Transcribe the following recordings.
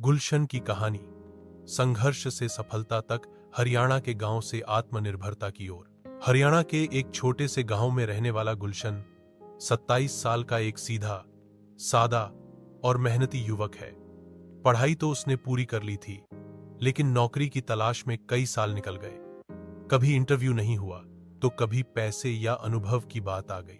गुलशन की कहानी, संघर्ष से सफलता तक, हरियाणा के गांव से आत्मनिर्भरता की ओर। हरियाणा के एक छोटे से गांव में रहने वाला गुलशन 27 साल का एक सीधा, सादा और मेहनती युवक है। पढ़ाई तो उसने पूरी कर ली थी, लेकिन नौकरी की तलाश में कई साल निकल गए। कभी इंटरव्यू नहीं हुआ तो कभी पैसे या अनुभव की बात आ गई।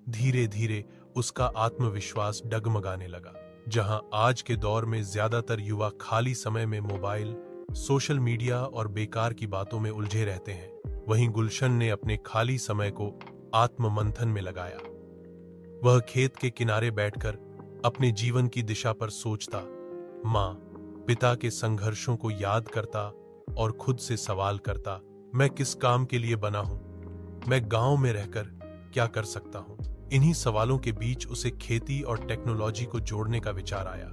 धीरे धीरे उसका आत्मविश्वास डगमगाने लगा। जहां आज के दौर में ज्यादातर युवा खाली समय में मोबाइल, सोशल मीडिया और बेकार की बातों में उलझे रहते हैं, वहीं गुलशन ने अपने खाली समय को आत्ममंथन में लगाया। वह खेत के किनारे बैठकर अपने जीवन की दिशा पर सोचता, मां, पिता के संघर्षों को याद करता और खुद से सवाल करता, मैं किस काम के लिए बना हूं? मैं गांव में रहकर क्या कर सकता हूं? इन्हीं सवालों के बीच उसे खेती और टेक्नोलॉजी को जोड़ने का विचार आया।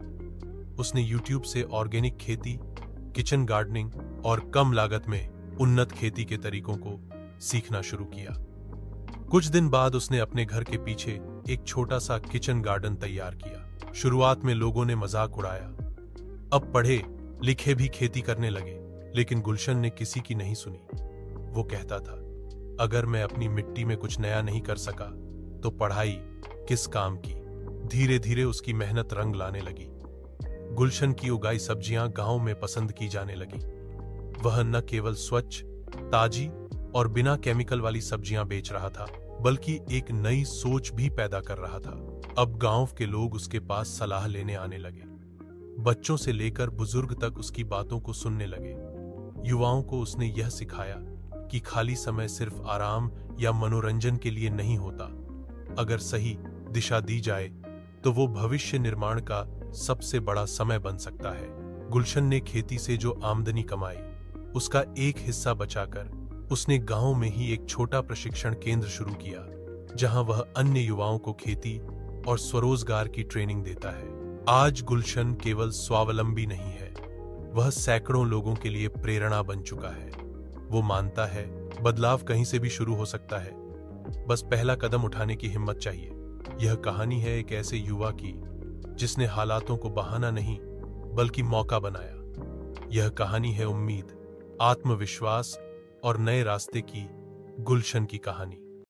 उसने YouTube से ऑर्गेनिक खेती, किचन गार्डनिंग और कम लागत में उन्नत खेती के तरीकों को सीखना शुरू किया। कुछ दिन बाद उसने अपने घर के पीछे एक छोटा सा किचन गार्डन तैयार किया। शुरुआत में लोगों ने मजाक उड़ाया, अब पढ़े लिखे भी खेती करने लगे, लेकिन गुलशन ने किसी की नहीं सुनी। वो कहता था, अगर मैं अपनी मिट्टी में कुछ नया नहीं कर सका तो पढ़ाई किस काम की। धीरे धीरे उसकी मेहनत रंग लाने लगी। गुलशन की उगाई सब्जियां गांव में पसंद की जाने लगी। वह न केवल स्वच्छ, ताजी और बिना केमिकल वाली सब्जियां बेच रहा था, बल्कि एक नई सोच भी पैदा कर रहा था। अब गांव के लोग उसके पास सलाह लेने आने लगे। बच्चों से लेकर बुजुर्ग तक उसकी बातों को सुनने लगे। युवाओं को उसने यह सिखाया कि खाली समय सिर्फ आराम या मनोरंजन के लिए नहीं होता। अगर सही दिशा दी जाए तो वो भविष्य निर्माण का सबसे बड़ा समय बन सकता है। गुलशन ने खेती से जो आमदनी कमाई, उसका एक हिस्सा बचाकर उसने गांव में ही एक छोटा प्रशिक्षण केंद्र शुरू किया, जहां वह अन्य युवाओं को खेती और स्वरोजगार की ट्रेनिंग देता है। आज गुलशन केवल स्वावलंबी नहीं है, वह सैकड़ों लोगों के लिए प्रेरणा बन चुका है। वो मानता है बदलाव कहीं से भी शुरू हो सकता है, बस पहला कदम उठाने की हिम्मत चाहिए। यह कहानी है एक ऐसे युवा की जिसने हालातों को बहाना नहीं बल्कि मौका बनाया। यह कहानी है उम्मीद, आत्मविश्वास और नए रास्ते की, गुलशन की कहानी।